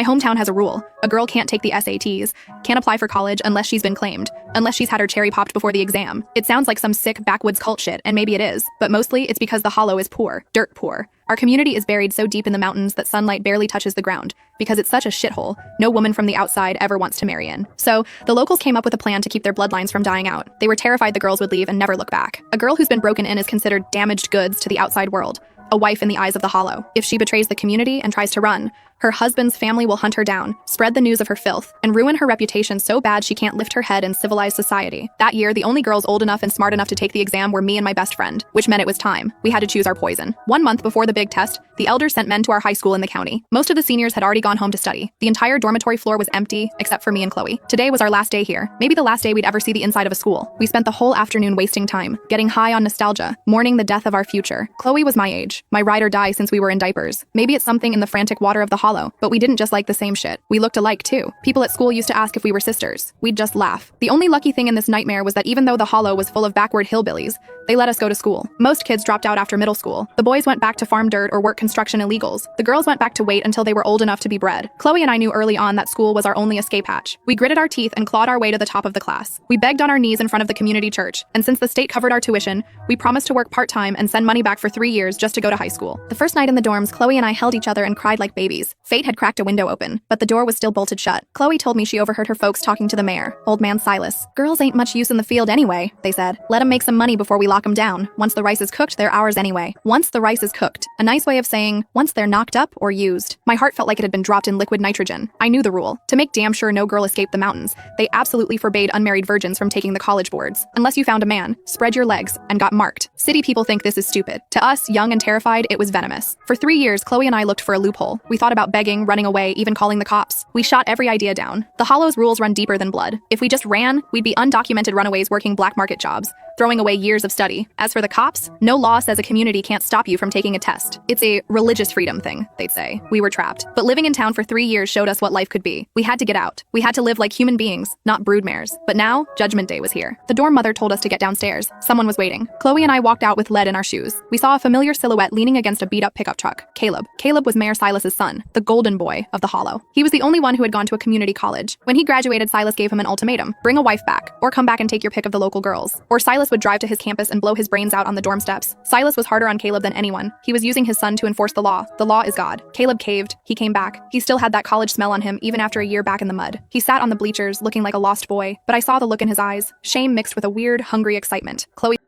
My hometown has a rule. A girl can't take the SATs, can't apply for college unless she's been claimed, unless she's had her cherry popped before the exam. It sounds like some sick backwoods cult shit, and maybe it is, but mostly it's because the hollow is poor, dirt poor. Our community is buried so deep in the mountains that sunlight barely touches the ground. Because it's such a shithole, no woman from the outside ever wants to marry in. So, the locals came up with a plan to keep their bloodlines from dying out. They were terrified the girls would leave and never look back. A girl who's been broken in is considered damaged goods to the outside world. A wife in the eyes of the hollow. If she betrays the community and tries to run, her husband's family will hunt her down, spread the news of her filth, and ruin her reputation so bad she can't lift her head in civilized society. That year, the only girls old enough and smart enough to take the exam were me and my best friend, which meant it was time. We had to choose our poison. 1 month before the big test, the elders sent men to our high school in the county. Most of the seniors had already gone home to study. The entire dormitory floor was empty, except for me and Chloe. Today was our last day here. Maybe the last day we'd ever see the inside of a school. We spent the whole afternoon wasting time, getting high on nostalgia, mourning the death of our future. Chloe was my age, my ride or die since we were in diapers. Maybe it's something in the frantic water of the hollow, but we didn't just like the same shit. We looked alike too. People at school used to ask if we were sisters. We'd just laugh. The only lucky thing in this nightmare was that even though the hollow was full of backward hillbillies, they let us go to school. Most kids dropped out after middle school. The boys went back to farm dirt or work construction illegals. The girls went back to wait until they were old enough to be bred. Chloe and I knew early on that school was our only escape hatch. We gritted our teeth and clawed our way to the top of the class. We begged on our knees in front of the community church, and since the state covered our tuition, we promised to work part-time and send money back for 3 years just to go to high school. The first night in the dorms, Chloe and I held each other and cried like babies. Fate had cracked a window open, but the door was still bolted shut. Chloe told me she overheard her folks talking to the mayor, old man Silas. "Girls ain't much use in the field anyway," they said. "Let 'em make some money before we lock 'em down. Once the rice is cooked, they're ours anyway." Once the rice is cooked. A nice way of saying, once they're knocked up or used. My heart felt like it had been dropped in liquid nitrogen. I knew the rule. To make damn sure no girl escaped the mountains, they absolutely forbade unmarried virgins from taking the college boards. Unless you found a man, spread your legs, and got marked. City people think this is stupid. To us, young and terrified, it was venomous. For 3 years, Chloe and I looked for a loophole. We thought about begging, running away, even calling the cops. We shot every idea down. The hollow's rules run deeper than blood. If we just ran, we'd be undocumented runaways working black market jobs, throwing away years of study. As for the cops, no law says a community can't stop you from taking a test. It's a religious freedom thing, they'd say. We were trapped. But living in town for 3 years showed us what life could be. We had to get out. We had to live like human beings, not broodmares. But now, Judgment Day was here. The dorm mother told us to get downstairs. Someone was waiting. Chloe and I walked out with lead in our shoes. We saw a familiar silhouette leaning against a beat-up pickup truck. Caleb. Caleb was Mayor Silas's son, the golden boy of the hollow. He was the only one who had gone to a community college. When he graduated, Silas gave him an ultimatum. Bring a wife back, or come back and take your pick of the local girls. Or Silas would drive to his campus and blow his brains out on the dorm steps. Silas was harder on Caleb than anyone. He was using his son to enforce the law. The law is God. Caleb caved. He came back. He still had that college smell on him even after a year back in the mud. He sat on the bleachers looking like a lost boy, but I saw the look in his eyes, shame mixed with a weird, hungry excitement. Chloe